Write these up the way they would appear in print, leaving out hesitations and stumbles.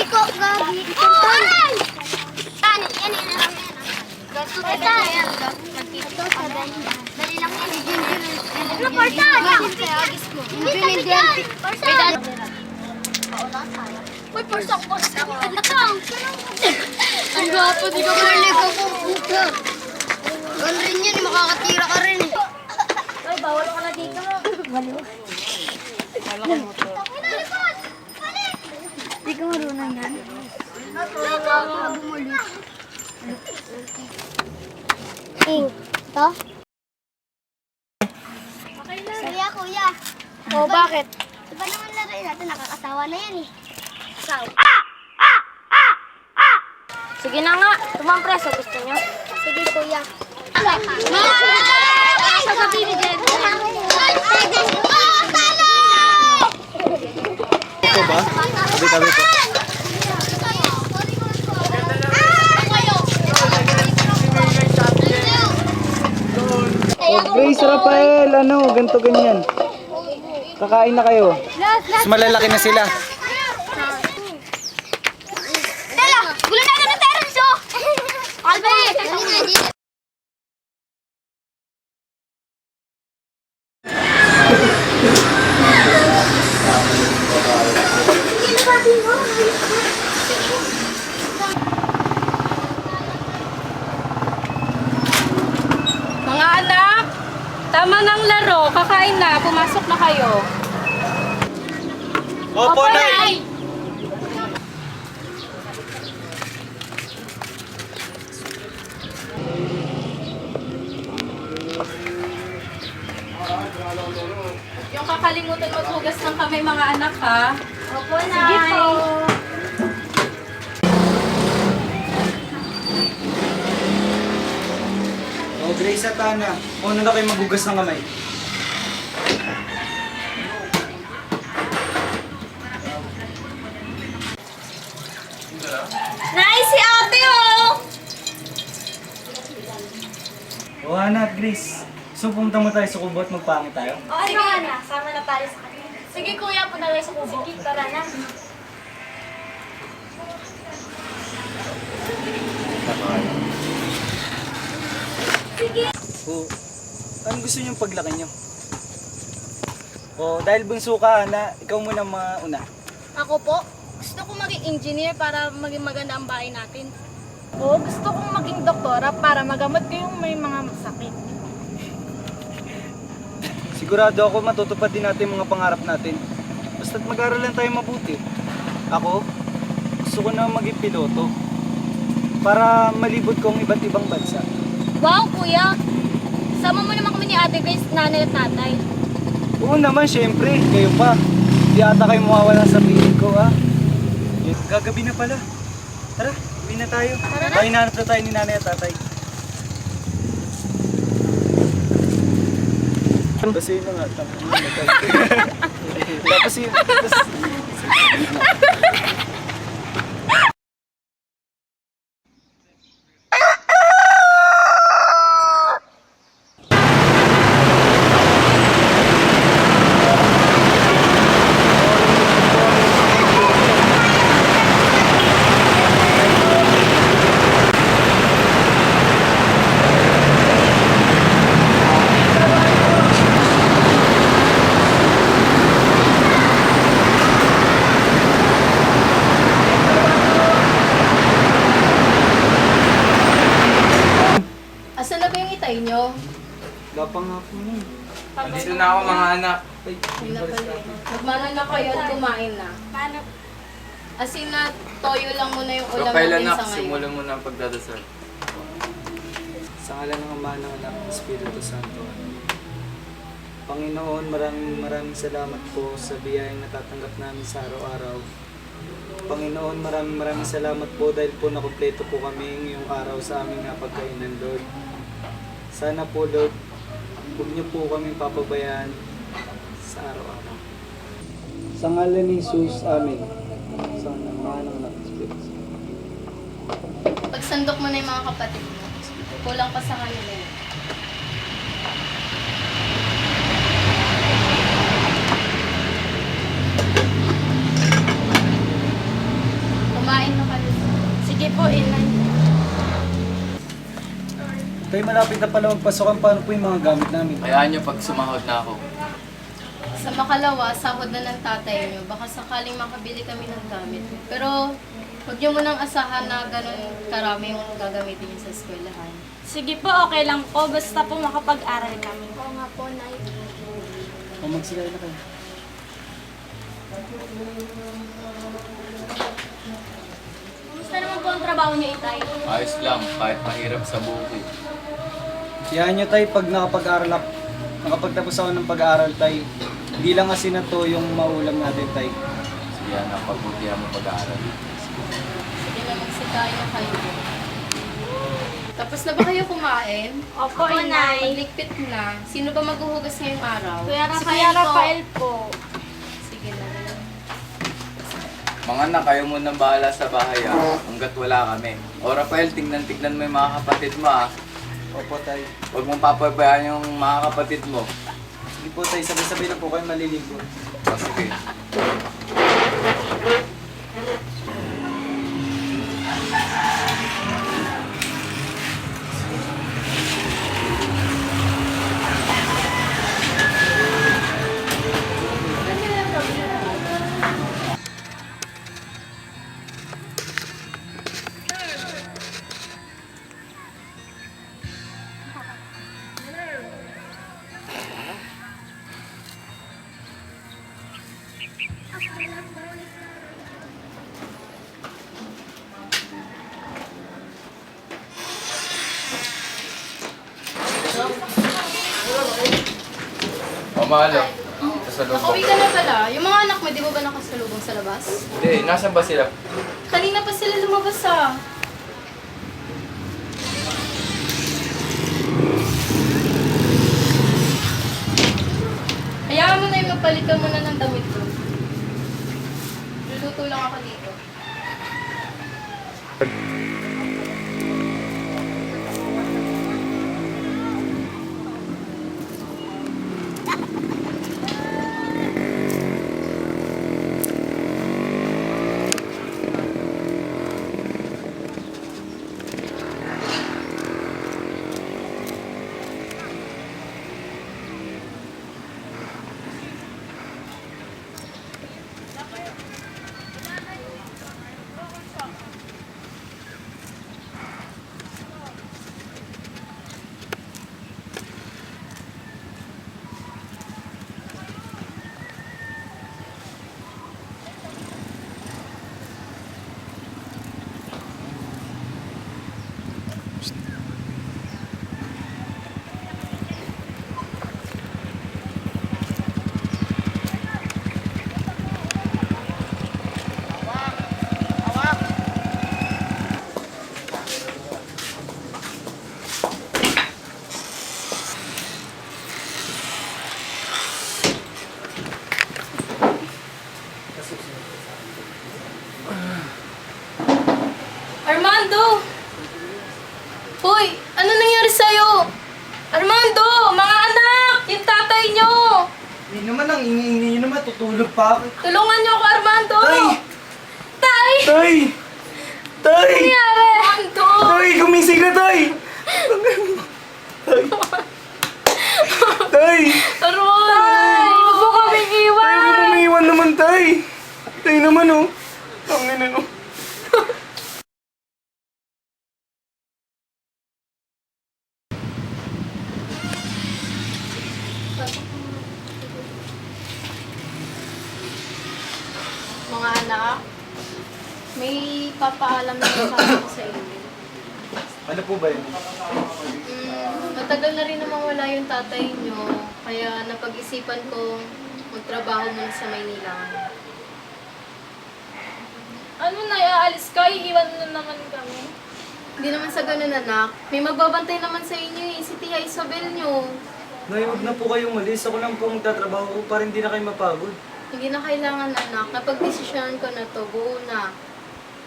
ko, Gabi. Ay! Tani, yan lang yan. Gato ka na yan. Ito, sabay. Dali lang yan. Ano, Partan? Hindi kami dyan. Partan. Uy, porsak. Ang gwapo, di ka malig ako. Gano'n rin yan, makakatira ka rin. Ay, bawal ka na dito. Baliw. Hindi ka marunong yan. Ito? Kuya. Oh, bakit? Diba naman laruin natin, nakakasawa na yan eh. Sige na nga, tumampreso, gusto nyo? Sige, kuya. Sasabihin ni Jen. Ito ba? Tabi-tabi po. Oh, Grace, Rafael, ano, ganito ganyan. Kakain na kayo. Mas malalaki na sila. Tela, gulo na ng terrace, oh! Albe! Mga anak, tama ng laro, kakain na, pumasok na kayo. Opo, Nay! Yung kakalimutan maghugas ng kamay mga anak ha. Opo, Sige po. Oh, Grace at Ana, muna na kayo maghugas ng kamay. Nice si ate oh! Oh, Ana at Grace, so pumunta mo tayo sa kubo at magpangit tayo. O, ano na? Sama na tayo sa kanila. Sige kuya, punta tayo sa kubo. Sige, tara na. Oh, anong gusto niyong paglaki niyo? Oh, dahil bunso ka, Ana, ikaw muna mauna. Ako po, gusto kong maging engineer para maging maganda ang bahay natin. O, gusto kong maging doktora para magamot ko yung may mga sakit. Sigurado ako matutupad din natin yung mga pangarap natin. Basta't mag-aral lang tayo mabuti. Ako, gusto ko na maging piloto. Para malibot ko ang iba't ibang bansa. Wow, kuya! Sama mo naman kami ni Ate Grace, nanay at tatay. Oo naman, syempre. Kayo pa. Di ata kayo mawawala sa piling ko, ha? Gagabi na pala. Tara, uwi na tayo. Baka hinahanap na tayo ni nanay at tatay. Tapos yun na nga. Tapos yun. Asan na ba yung itay nyo? Gapang nga po nun. Dito na ako mga anak. Yun na pala. Magmana na kayo at kumain na. Paano? Asin na toyo lang muna yung ulam Rafael natin anak, sa ngayon. simulan mo na ang pagdadasal. Sa ngalan ng Ama, ng Anak, ng Espiritu Santo. Panginoon, maraming salamat po sa biyayang natatanggap namin sa araw-araw. Panginoon, maraming salamat po dahil po nakumpleto po kami ngayong araw sa aming napagkainan, Lord. Sana po, Lord, huwag niyo po kami papabayaan sa araw-araw. Sa ngalan ni Jesus, Amen. Sa ngalan ng Ama, ng Anak, ng Espiritu Santo. Pagsandok mo na yung mga kapatid mo. Kulang pa sa kanila yun. po, Inay. Tay, malapit na pala magpasokan. Paano po yung mga gamit namin? Kayaan nyo pag sumahod na ako. Sa makalawa, sahod na ng tatay nyo. Baka sakaling makabili kami ng gamit. Pero, huwag nyo munang asahan na ganun karami yung gagamitin nyo sa eskwelahan. Sige po, okay lang po. Basta po makapag-aral kami. Oo nga po, Nay. O magsilay na kayo. Kumusta naman po ang trabaho niyo, Itay? Ayos lang, kahit mahirap sa buhay. Kaya nyo tay, pag nakapagtapos ako ng pag-aaral tay, hindi lang kasi na to yung maulam natin tay. Sige na, pagbutihan mo pag-aaral. Sige na, magsikain na kayo. Tapos na ba kayo kumain? Opo, Inay. Magligpit na. Sino ba maghuhugas ngayong araw? Si Kuya Rafael po. Sige na. Mga anak, kayo munang bahala sa bahay hanggat wala kami. O Rafael, tingnan mo yung mga kapatid mo Opo tay. Huwag mong papabayaan yung mga kapatid mo. Sige po tay, sabay-sabay na po kayo maliligo. O sige. O Malo, sa loob. Nakauwi ka na pala. Yung mga anak mo, di mo ba nakasalubong sa labas? Hindi, nasan ba sila? Kanina pa sila lumabas Hayaan mo na yung magpalitan mo na ng damit ko. Luluto lang ako dito. Armando! Hoy! Ano nangyari sa'yo? Armando! Mga anak! Yung tatay nyo! Hindi naman ang ingay naman, tutulog pa ako. Tulungan nyo ako, Armando! Tay! Tay! Tay! Tay! Ano nangyari? Armando! Tay, gumising ka tay! Tay! Tay! Armando! Huwag mo kaming Tay, iwan! huwag mo umiiwan naman tay! Tay naman oh! Ang ina no! Mga anak, may papaalam na sana ako sa inyo. Ano po ba yun? Matagal na rin namang wala yung tatay nyo, kaya napag-isipan ko magtrabaho muna sa Maynila. Ano na, aalis ka? Iiwan na naman kami. Hindi naman sa ganun, anak. May magbabantay naman sa inyo si Tia Isabel nyo. Nay, huwag na po kayong malis. Ako lang po magtatrabaho ko para hindi na kayo mapagod. Hindi na kailangan, anak. Napag-desisyonan ko na to, buo na.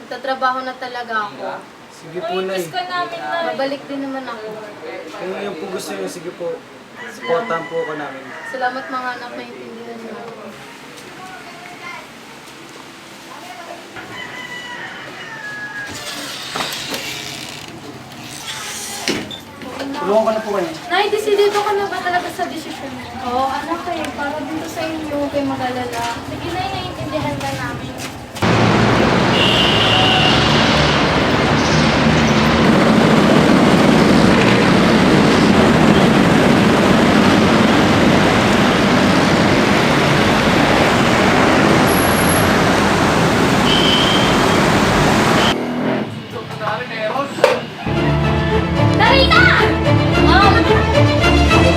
Magtatrabaho na talaga ako. Sige po, Nay. Miss ka namin na. Babalik din naman ako. Kung yun po gusto nyo, sige po. Supportahan po ako namin. Salamat mga anak na intindihan nyo. Tulungan ko na po kayo. Nay, desidido ka na ba talaga sa desisyon mo? Oo, anak eh. Para dito sa inyo, huwag kayo mag-alala. Sige na, naiintindihan ka namin. Narita! Ma'am!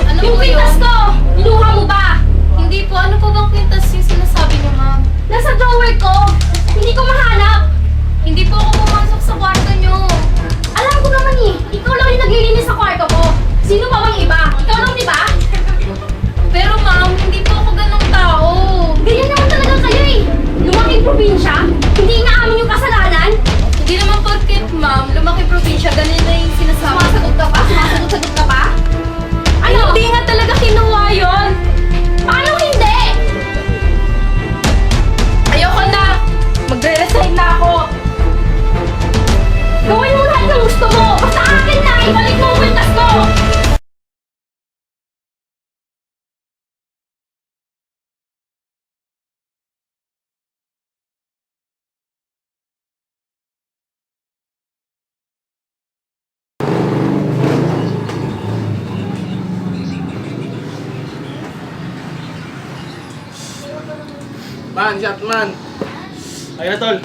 Ano Yung po yun? pintas ko! Inuha mo ba? Hindi po. Ano po bang kwintas yung sinasabi niyo, ma'am? Nasa drawer ko! Hindi ko mahanap! Hindi po ako pumasok sa kwarto niyo. Alam ko naman eh, ikaw lang yung naglilinis sa kwarto ko. Sino pa bang iba? Ikaw lang, di ba? Pero ma'am, hindi po ako ganong tao. Ganyan naman talaga kayo eh. Lumaking probinsya, hindi inaamin yung kasalanan. Hindi naman porket, ma'am, lumaki probinsya, ganun na yung sinasabi. Sumasagot ka pa? Sumasagot ka pa? Ay, Ano? hindi nga talaga kinuha yun. Paano hindi? Ayoko na. Magre-resign na ako. Gawin mo lahat ng gusto mo. Basta akin na, ibalik mo ang kwintas ko. Man, shot man. Ayun na, tol.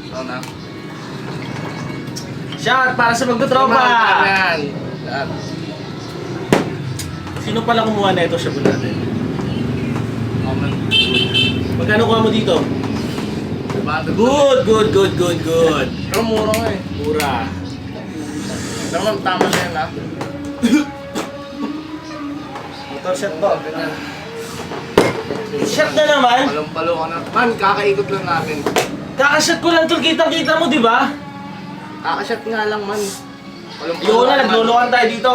Ito na. Shot para sa magtutropa! Yan. Yan. Sino pala kumuha na ito sa natin? Common. Magkano kuha mo dito? Good. Good. Pero mura nga eh. Mura. Pero ma'am, tama na yan ha. Motor shot po. Shot na naman. Palang-palo ka na. Man, kakaikot lang natin. Kakashot ko lang tol, kitang-kita mo, di ba? Kakashot nga lang man. Palang-palo Yun na, ka naglulukan tayo dito.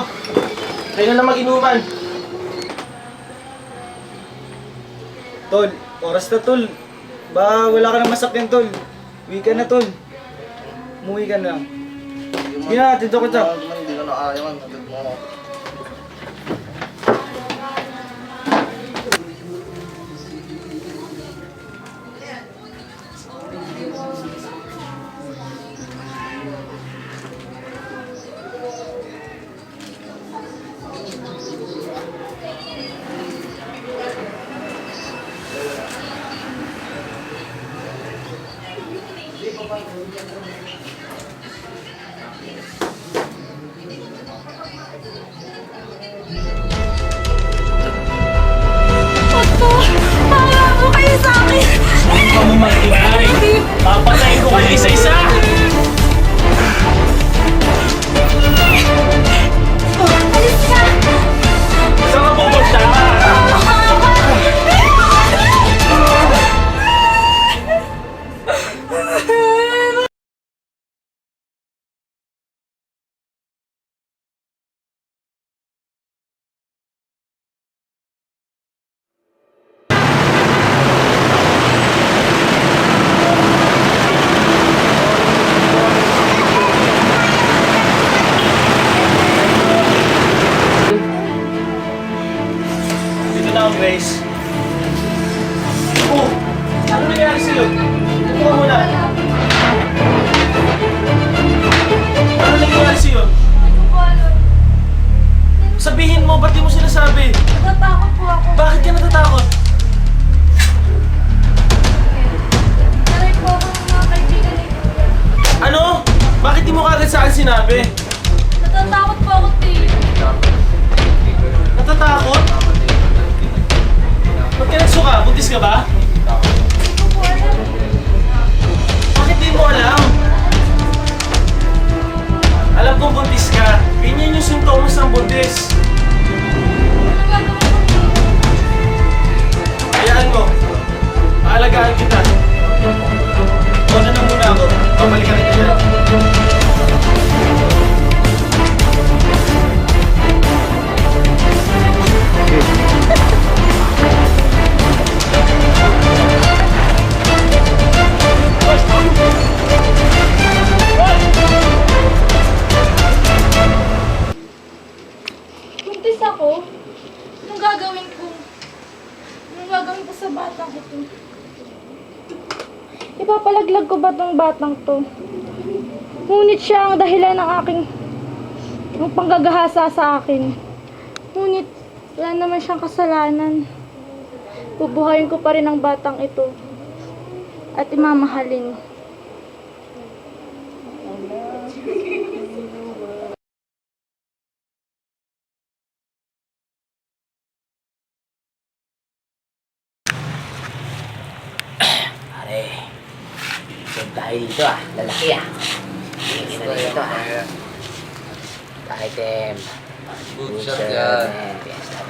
Kayo na mag-inuman. Tol, oras na tol. Ba, wala ka na masakyan tol. Uwi ka na tol. Umuwi ka na. Sige na, tito ko ta. Man, hindi ka na ayaw man. Hatid mo ako. Huwag ka mo mag-ingay. Papatayin ko kayo isa-isa. Alis ka! Saan ka pupunta? Dito na ang Grace. Oh! Ano nangyari sa'yo? Ito mo na. Ano nangyari sa'yo? Sabihin mo, ba't di mo sinasabi? Natatakot po ako. Bakit ka natatakot? Naray po ako ng mga kaibigan ni Kuya. Ano? Bakit di mo kagad sa akin sinabi? Natatakot po ako, Tio. Natatakot? Ba't ka nagsuka? Buntis ka ba? Hindi ko po alam. Bakit di mo alam? Alam kong buntis ka. Ganyan yung sintomas ng buntis. Ano gagawin ko, Tio? Hayaan mo. Aalagaan kita. Huwag na muna ako. Babalikan kita dyan. Ipapalaglag ko ba tong batang to? Ngunit siya ang dahilan ng aking ng panggagahasa sa akin. Ngunit wala naman siyang kasalanan. Bubuhayin ko pa rin ang batang ito at imamahalin. Pare, saan tayo dito ah? Lalaki ah. Tingin na dito ah. Item. Good shot yan.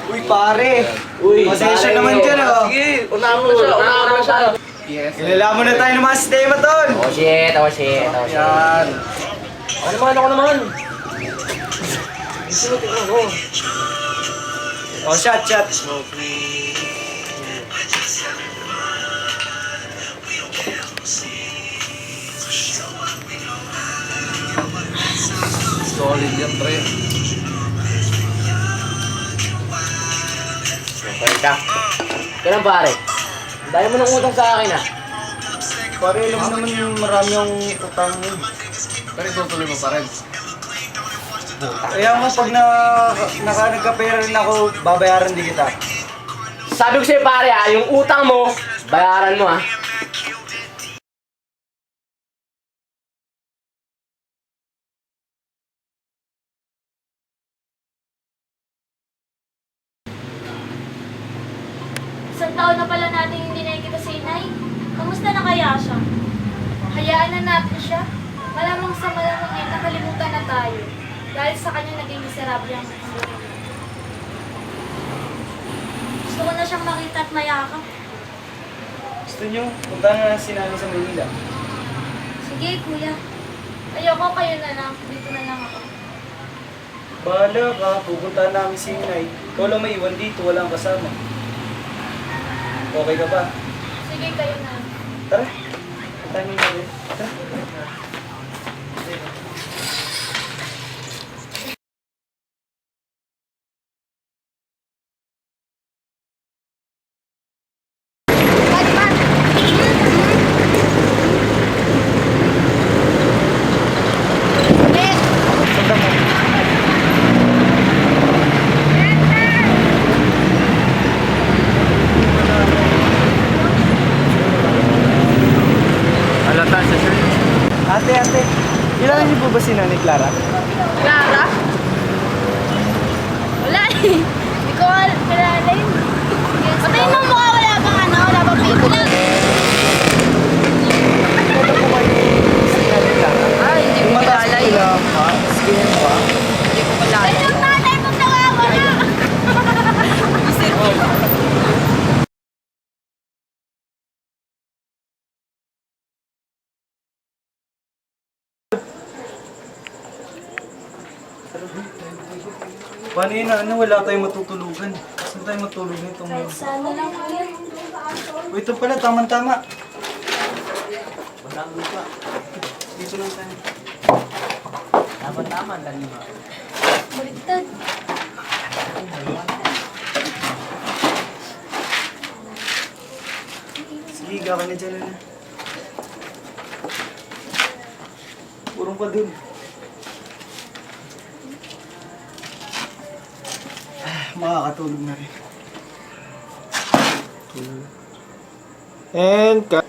Uy, pare! Uy, Pasensya pare. naman dyan, oh. Sige, unahan mo na siya. Kilala mo na tayo ng mga sistema, tol! Oh shit. Yan. Ako naman. Tingnan ko. Oh, shot. Solid yan, pre. Okay ka. Kailan pare? Ang dami mo ng utang sa akin ah. Pare, alam mo naman yung marami yung utang mo. Pero tutuloy mo pa rin. Kaya nga pag nagkapera rin ako, babayaran din kita. Sabi ko sa'yo pare ah, yung utang mo, bayaran mo ah. Isang taon na pala natin hindi nakikita si Inay. Kamusta na kaya siya? Hayaan na natin siya. Malamang sa malamang ay nakalimutan na tayo. Dahil sa kanya naging miserable ang buhay. Gusto ko na siyang makita at mayakap. Gusto nyo, punta na si Nani sa Manila. Sige, kuya. Ayoko kayo na lang. Dito na lang ako. Bahala ka, pupuntahan namin si Inay. Ikaw lang may iwan dito, walang kasama. Okay ka ba? Sige, kayo na. Tara, puntahan niyo natin. Tara. Ate, kilala niyo po ba si Nanay Clara? Clara? Wala eh. Hindi ko kilala yun. Patayin mo mukha, wala bang ano, wala bang picture. Si Nanay Clara? Ay, hindi ko kilala yun. Skin pa? Hindi ko kilala. Ay, yung nanay mo tawa na! Paano yun na? Ano, wala tayong matutulugan. Saan tayo matulog nito ngayon? Sana lang kuya. Uy, ito pala, tama-tama. Dito lang tayo. Tama, dali mo. Baliktad. Sige, gawa na dyan na. Purong pa dun. Makakatulog na rin. And cut.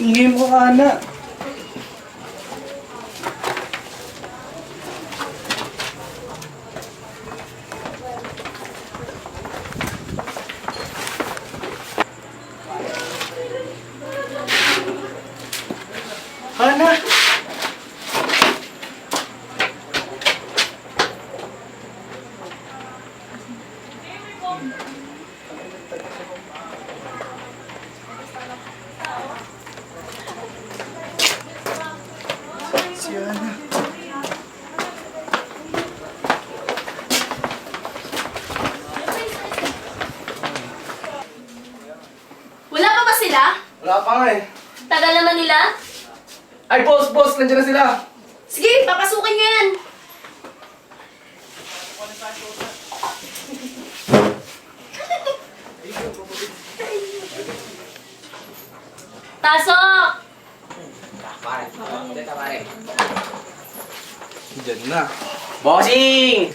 Ingay mo ka na. Hana! Si Hana. sila? Wala pa nga eh. Tagal naman nila. Ay, boss! Nandiyan na sila! Sige, papasukin nyo yan. Pasok! Pare, dito pare. Diyan na. Bossing!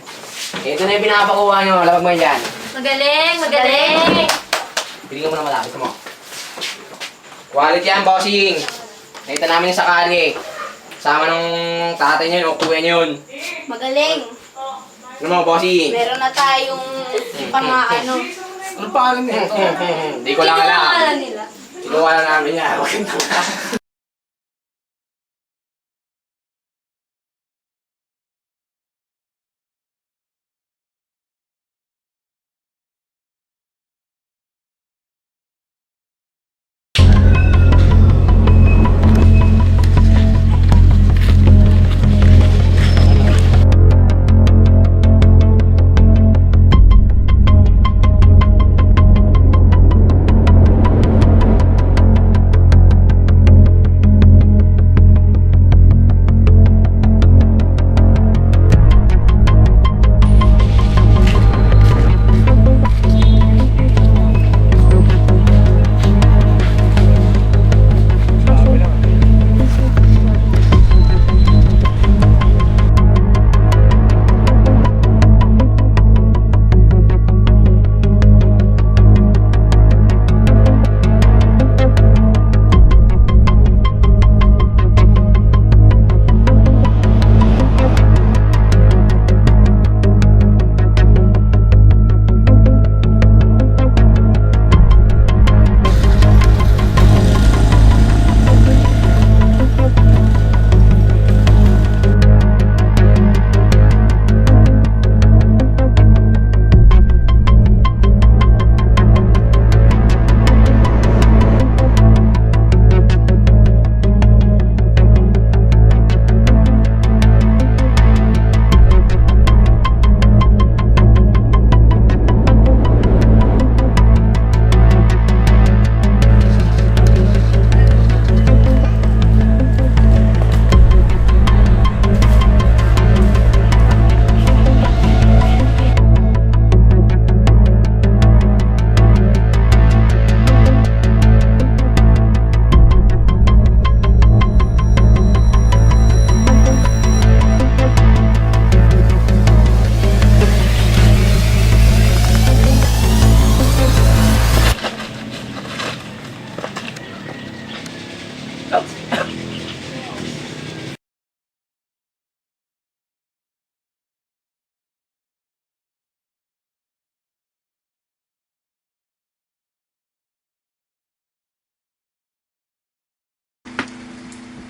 Ito na yung pinapakuha nyo. Labag mo yan dyan. Magaling, magaling. Piling mo na malapit mo. Quality yan, bossing. Nakita namin yung sakali. Sama ng tatay niyo, o kuya niyo yun. Magaling. Ano mo, bossing? Meron na tayong pang-ano. Ano pangalan nito? Hindi ko lang alam. Alam nila. Kinuha na namin yan. Huwag kang tanga.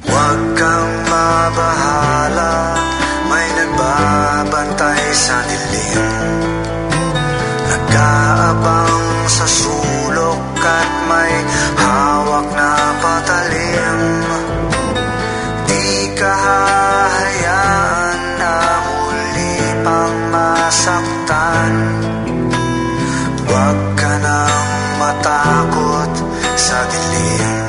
Huwag kang mabahala, may nagbabantay sa dilim. Nag-aabang sa sulok at may hawak na patalim. Di ka hahayaan na muli pang masaktan. Huwag ka nang matakot sa dilim.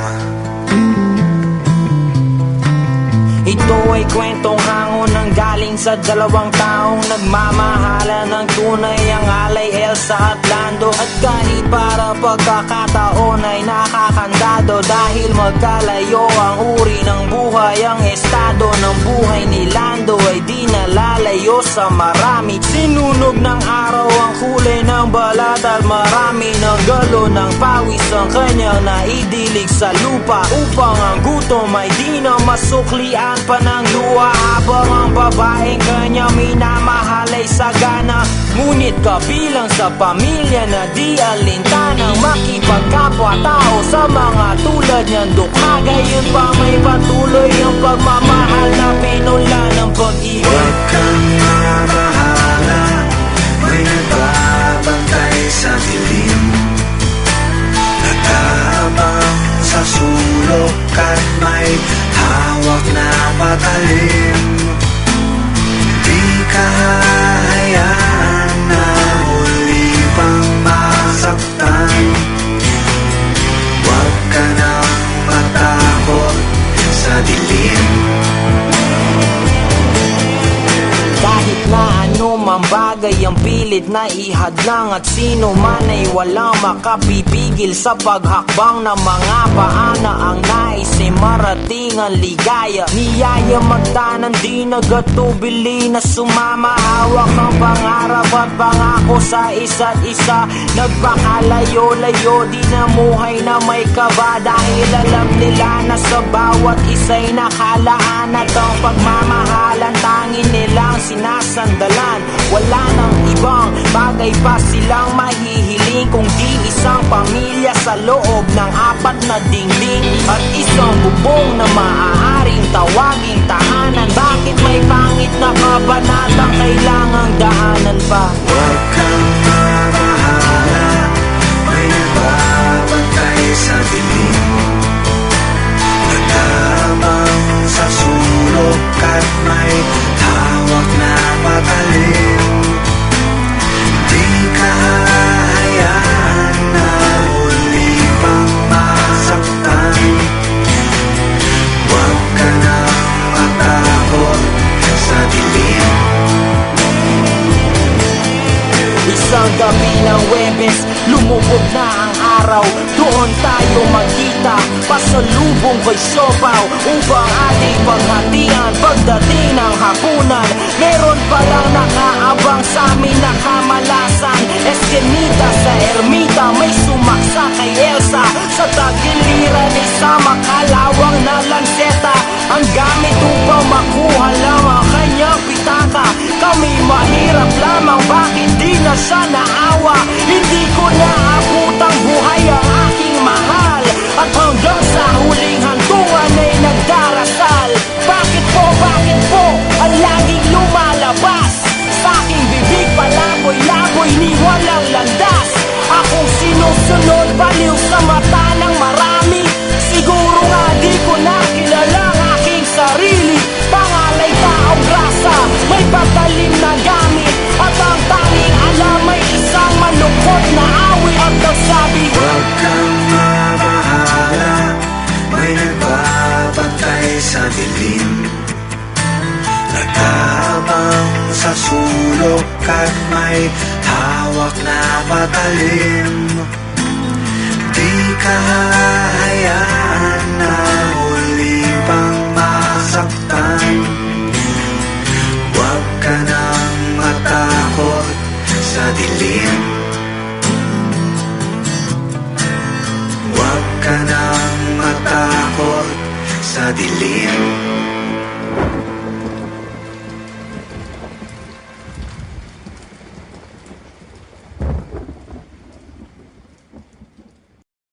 Ito ay kwentong hango ng galing sa dalawang taong nagmamahala ng tunay ang alay Elsa at Lando. At kahit para pagkakataon ay nakakandado dahil magkalayo ang uri ng buhay. Ang estado ng buhay ni Lando ay di nalalayo sa marami. Sinunog ng araw ang kulay ng balat at marami ng galon ng pawis ang kanyang naidilig sa lupa. Upang ang gutom ay di na masuklian pa ng luha, habang ang babaeng kanyang minamahal ay sagana. Ngunit kabilang sa pamilya na di alintanang makipagkapwa-tao sa mga tulad niyang dukha. Gayon pa may patuloy ang pagmamahal na pinula ng pag-ibig. Huwag kang mabahala, may nagbabantay sa dilim. Nag-aabang sa sulok at may hawak na patalim. Di ka hahayaan na muli pang masaktan. Huwag pilit na ihadlang at sino man ay walang makapipigil sa paghakbang ng mga paana ang nais ay marating ang ligaya. Niyaya magtanan di nagatubili na sumama, hawak ng pangarap at pangako sa isa't isa. Nagpakalayo-layo di namuhay na may kaba dahil alam nila na sa bawat isa'y nakalaan at ang pagmamahalan tangin nilang sinasandalan. Wala nang ibang bagay pa silang mahihiling kung di isang pamilya sa loob ng 4 na dingding at isang bubong na maaaring tawaging tahanan. Bakit may pangit na kabanatang kailangang daanan pa? Huwag kang mamahala, may nagbabantay sa dilim. Nagtabang sa sulok at may hawak na patalim. Di ka hahayaan na uli pang masaktan. Huwag ka nang matakot sa dilim. Isang gabi ng Webes, lumubog na ang araw. Doon tayo magkita, pasalubong ko'y siopaw upang ating paghatian. Pagdating ng hapunan, meron palang nakaabang sa amin na kamalasan. Eskenita sa ermita, may sumaksa kay Elsa. Sa tagiliran isang makalawang na lanseta. Ang gamit upang makuha lang ang kanyang pitaka. Kami mahirap lamang, bakit di na siya naawa? Hindi ko naabutang buhay ang aking mahal, at hanggang sa huling hantungan ay nagdarasal. Bakit po ang laging lumalabas sa aking bibig? Palaboy-laboy ni walang landas. Akong sinusunod, baliw sa mata ng marami. Siguro nga di ko na kilala ang aking sarili. Pangalay taong grasa, may patalim na gamit, at ang tanging alam ay isang malungkot na awit. At nagsabi, huwag kang mamahala, may nagbabantay sa dilim. Nagtabang sa sulok at may hawak na patalim. Di ka hahayaan na uli pang masaktan. Huwag ka nang matakot sa dilim. Huwag ka nang matakot sa dilim.